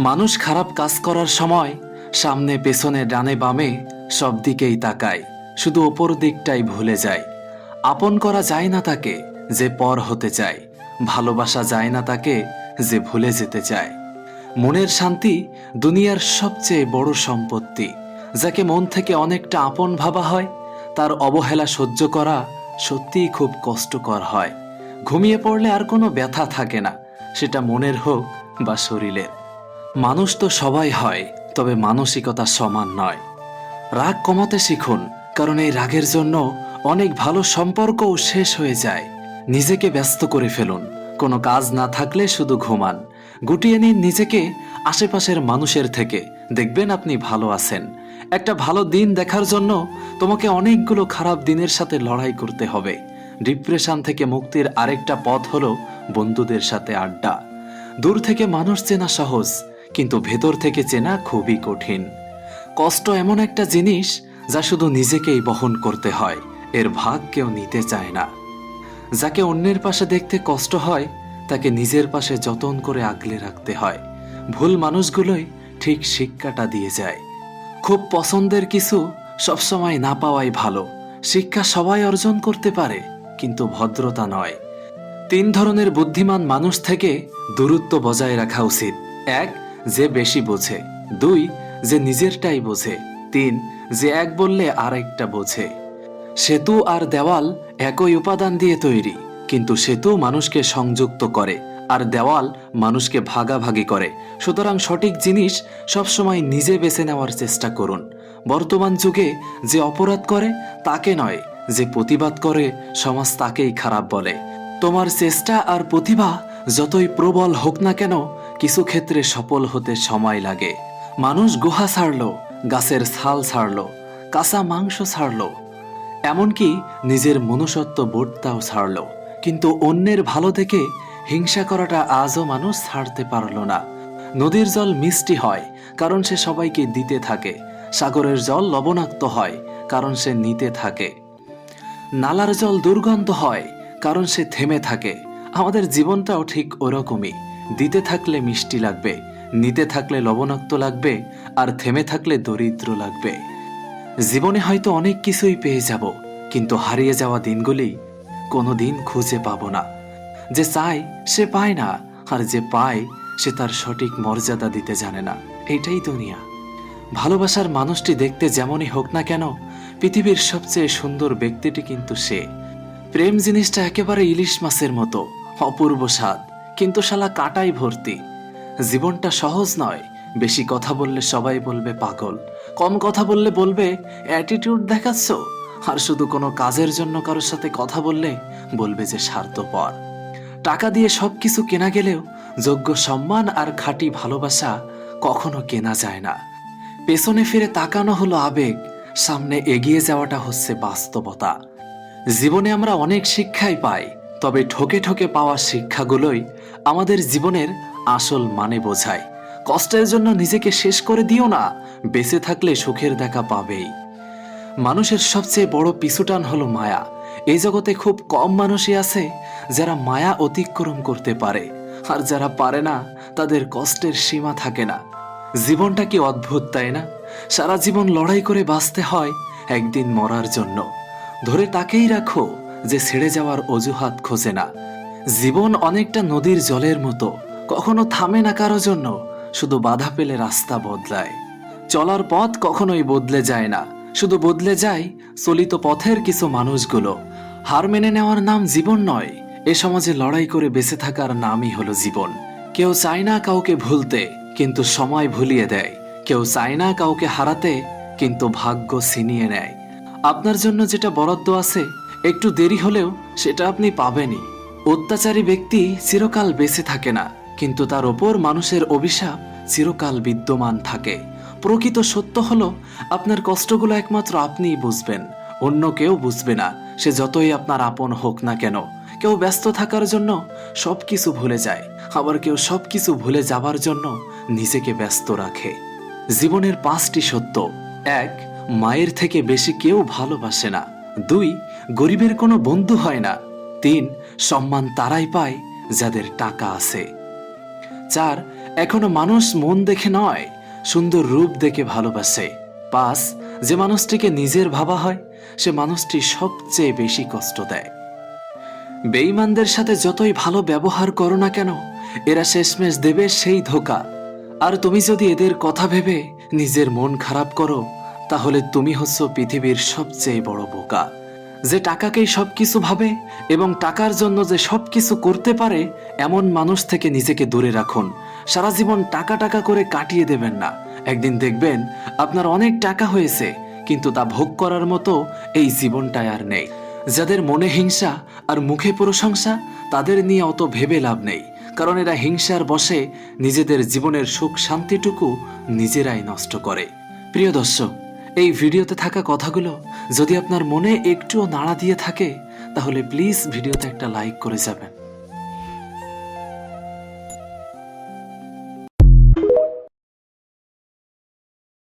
মানুষ খারাপ কাজ করার সময় সামনে পেছনে ডানে বামে সব দিকেই তাকায়, শুধু ওপর দিকটাই ভুলে যায়। আপন করা যায় না তাকে যে পর হতে চায়, ভালোবাসা যায় না তাকে যে ভুলে যেতে চায়। মনের শান্তি দুনিয়ার সবচেয়ে বড় সম্পত্তি। যাকে মন থেকে অনেকটা আপন ভাবা হয়, তার অবহেলা সহ্য করা সত্যিই খুব কষ্টকর হয়। ঘুমিয়ে পড়লে আর কোনো ব্যথা থাকে না, সেটা মনের হোক বা শরীরের। মানুষ তো সবাই হয়, তবে মানসিকতা সমান নয়। রাগ কমাতে শিখুন, কারণ এই রাগের জন্য অনেক ভালো সম্পর্কও শেষ হয়ে যায়। নিজেকে ব্যস্ত করে ফেলুন, কোনো কাজ না থাকলে শুধু ঘুমান। গুটিয়ে নিন নিজেকে আশেপাশের মানুষের থেকে, দেখবেন আপনি ভালো আছেন। একটা ভালো দিন দেখার জন্য তোমাকে অনেকগুলো খারাপ দিনের সাথে লড়াই করতে হবে। ডিপ্রেশন থেকে মুক্তির আরেকটা পথ হলো বন্ধুদের সাথে আড্ডা। দূর থেকে মানুষ চেনা সহজ, কিন্তু ভেতর থেকে চেনা খুবই কঠিন। কষ্ট এমন একটা জিনিস যা শুধু নিজেকেই বহন করতে হয়, এর ভাগ কেউ নিতে চায় না। যাকে অন্যের পাশে দেখতে কষ্ট হয়, তাকে নিজের পাশে যতন করে আগলে রাখতে হয়। ভুল মানুষগুলোই ঠিক শিক্ষাটা দিয়ে যায়। খুব পছন্দের কিছু সবসময় না পাওয়াই ভালো। শিক্ষা সবাই অর্জন করতে পারে, কিন্তু ভদ্রতা নয়। 3 ধরনের বুদ্ধিমান মানুষ থেকে দূরত্ব বজায় রাখা উচিত। 1, যে বেশি বোঝে। 2, যে নিজেরটাই বোঝে। 3, যে এক বললে আরেকটা বোঝে। সেতু আর দেওয়াল একই উপাদান দিয়ে তৈরি, কিন্তু সেতু মানুষকে সংযুক্ত করে, আর দেওয়াল মানুষকে ভাগাভাগি করে। সুতরাং সঠিক জিনিস সবসময় নিজে বেছে নেওয়ার চেষ্টা করুন। বর্তমান যুগে যে অপরাধ করে তাকে নয়, যে প্রতিবাদ করে সমাজ তাকেই খারাপ বলে। তোমার চেষ্টা আর প্রতিভা যতই প্রবল হোক না কেন, কিছু ক্ষেত্রে সফল হতে সময় লাগে। মানুষ গুহা ছাড়লো, গাছের ছাল ছাড়লো, কাঁচা মাংস ছাড়লো, এমনকি নিজের মনুষ্যত্ব বোধটাও ছাড়ল, কিন্তু অন্যের ভালো দেখে হিংসা করাটা আজও মানুষ ছাড়তে পারল না। নদীর জল মিষ্টি হয় কারণ সে সবাইকে দিতে থাকে। সাগরের জল লবণাক্ত হয় কারণ সে নিতে থাকে। নালার জল দুর্গন্ধ হয় কারণ সে থেমে থাকে। আমাদের জীবনটাও ঠিক ওরকমই। দিতে থাকলে মিষ্টি লাগবে, নিতে থাকলে লবণাক্ত লাগবে, আর থেমে থাকলে দরিদ্র লাগবে। জীবনে হয়তো অনেক কিছুই পেয়ে যাব, কিন্তু হারিয়ে যাওয়া দিনগুলি কোনোদিন খুঁজে পাবো না। যে চায় সে পায় না, আর যে পায় সে তার সঠিক মর্যাদা দিতে জানে না। এটাই দুনিয়া। ভালোবাসার মানুষটি দেখতে যেমনই হোক না কেন, পৃথিবীর সবচেয়ে সুন্দর ব্যক্তিটি কিন্তু সে। প্রেম জিনিসটা একেবারে ইলিশ মাছের মতো, অপূর্ব স্বাদ, কিন্তু শালা কাঁটাই ভর্তি। জীবনটা সহজ নয়। বেশি কথা বললে সবাই বলবে পাগল, কম কথা বললে বলবে অ্যাটিটিউড দেখাচ্ছ, আর শুধু কোনো কাজের জন্য কারোর সাথে কথা বললে বলবে যে স্বার্থপর। টাকা দিয়ে সবকিছু কেনা গেলেও যোগ্য সম্মান আর খাঁটি ভালোবাসা কখনো কেনা যায় না। পেছনে ফিরে তাকানো হলো আবেগ, সামনে এগিয়ে যাওয়াটা হচ্ছে বাস্তবতা। জীবনে আমরা অনেক শিক্ষাই পাই, তবে ঠকে ঠকে পাওয়া শিক্ষাগুলোই আমাদের জীবনের আসল মানে বোঝায়। কষ্টের জন্য নিজেকে শেষ করে দিও না, বেঁচে থাকলে সুখের দেখা পাবেই। মানুষের সবচেয়ে বড় পিছুটান হলো মায়া। এই জগতে খুব কম মানুষই আছে যারা মায়া অতিক্রম করতে পারে, আর যারা পারে না তাদের কষ্টের সীমা থাকে না। জীবনটা কি অদ্ভুত, তাই না? সারা জীবন লড়াই করে বাঁচতে হয় একদিন মরার জন্য। ধরে তাকেই রাখো যে ছেড়ে যাওয়ার অজুহাত খোঁজে না। জীবন অনেকটা নদীর জলের মতো, কখনো থামে না কারো জন্য, শুধু বাধা পেলে রাস্তা বদলায়। চলার পথ কখনোই বদলে যায় না, শুধু বদলে যায় চলিত পথের কিছু মানুষগুলো। হার মেনে নেওয়ার নাম জীবন নয়, এ সমাজে লড়াই করে বেঁচে থাকার নামই হলো জীবন। কেউ চায় না কাউকে ভুলতে, কিন্তু সময় ভুলিয়ে দেয়। কেউ চায় না কাউকে হারাতে, কিন্তু ভাগ্য ছিনিয়ে নেয়। আপনার জন্য যেটা বরাদ্দ আছে, একটু দেরি হলেও সেটা আপনি পাবেনই। অত্যাচারী ব্যক্তি চিরকাল বেঁচে থাকে না, কিন্তু তার ওপর মানুষের অভিশাপ চিরকাল বিদ্যমান থাকে। প্রকৃত সত্য হলো, আপনার কষ্টগুলো একমাত্র আপনিই বুঝবেন, অন্য কেউ বুঝবে না। সে যতই আপনার আপন হোক না কেন। কেউ ব্যস্ত থাকার জন্য সবকিছু ভুলে যায়, আবার কেউ সবকিছু ভুলে যাবার জন্য নিজেকে ব্যস্ত রাখে। জীবনের 5টি সত্য: 1, মায়ের থেকে বেশি কেউ ভালোবাসে না। 2, গরিবের কোনো বন্ধু হয় না। 3, সম্মান তারাই পায় যাদের টাকা আছে। 4, এখনো মানুষ মন দেখে নয়, সুন্দর রূপ দেখে ভালোবাসে। 5, যে মানুষটিকে নিজের ভাবা হয় সে মানুষটি সবচেয়ে বেশি কষ্ট দেয়। বেঈমানদের সাথে যতই ভালো ব্যবহার করো না কেন, এরা শেষমেশ দেবে সেই ধোঁকা। আর তুমি যদি এদের কথা ভেবে নিজের মন খারাপ করো, তাহলে তুমি হচ্ছ পৃথিবীর সবচেয়ে বড় বোকা। যে টাকাকেই সবকিছু ভাবে এবং টাকার জন্য যে সবকিছু করতে পারে, এমন মানুষ থেকে নিজেকে দূরে রাখুন। সারা জীবন টাকা টাকা করে কাটিয়ে দেবেন না। একদিন দেখবেন আপনার অনেক টাকা হয়েছে, কিন্তু তা ভোগ করার মতো এই জীবনটায় আর নেই। যাদের মনে হিংসা আর মুখে প্রশংসা, তাদের নিয়ে অত ভেবে লাভ নেই, কারণ এরা হিংসার বশে নিজেদের জীবনের সুখ শান্তিটুকু নিজেরাই নষ্ট করে। প্রিয় দর্শক, এই ভিডিওতে থাকা কথাগুলো যদি আপনার মনে একটুও নাড়া দিয়ে থাকে, তাহলে প্লিজ ভিডিওতে একটা লাইক করে যাবেন।